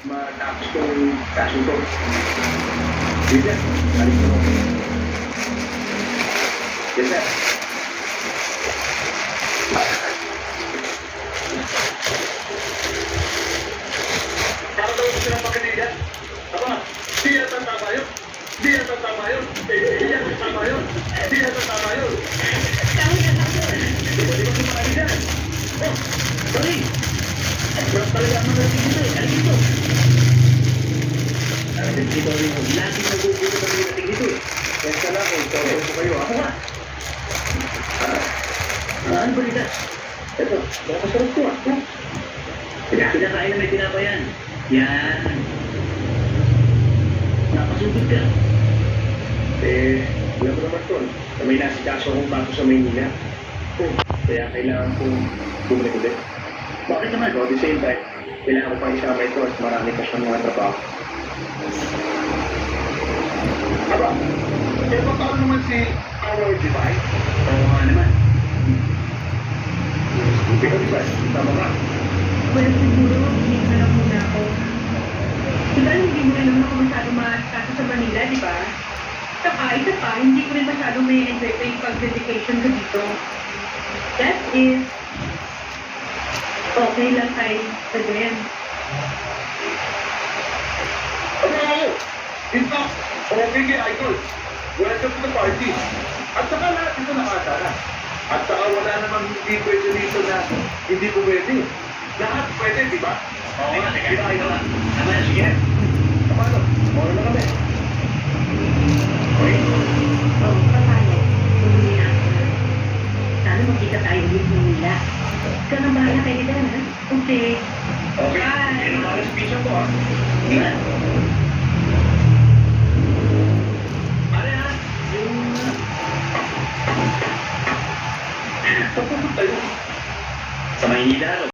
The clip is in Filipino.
matapos kong kaso ko. Yes, sir. Balik mo. Yes, sir. Para daw gusto ng pagkanila. Aba, di yata tama yun. Di yata tama yun. Di yata tama yun. Di yata tama yun. Di ba kumain dyan? Oh, sorry. Berat talaga ang mga dito eh. Ano dito? Dito rin mo. Lagi nagugulo kami natin dito eh. Kaya sa lang kung tawag ko kayo. Ako nga. Ano ba nila? Ito, nakasarap ko ah. Pinakain na may pinapayan. Yan. Napasugod ka. Alam mo naman tol. Na may nasikaso akong bago sa Maynila. Kaya kailangan kong bumalik ulit. Bakit naman? At the same time, kailangan ko pang isama ito at marami pa siyang mga trabaho. Aba, paano naman si Our Divine? Oo nga naman. Ikaw diba? Tama ka? Well, siguro, hindi na lang muna ako. Diba, hindi mo rin naman ako masyado maasikaso sa Manila, di ba? Saka, isa pa, hindi ko rin masyado may enjoy pa yung pag-dedication ko dito. That is, okay lang kay Glenn. Ano? In fact, okay kay Idol. Welcome to the party. At saka lahat ito nakasara. At saka wala namang hindi pwede dito na hindi po pwede. Lahat pwede, di ba? Oo nga, di ba Idol? Tama na, sige. Paano? Moro na kami. Okay? Oh, paano? Bumili na ako na. Sana makita tayo ulit ng Manila. Ikaw nang bahala kay Glenn, ha? Okay. Okay. Bye. Yan ang mga speech ko, ha? Diba? Pare, ha? Yung... Papunta tayo. Sa Maynila, no?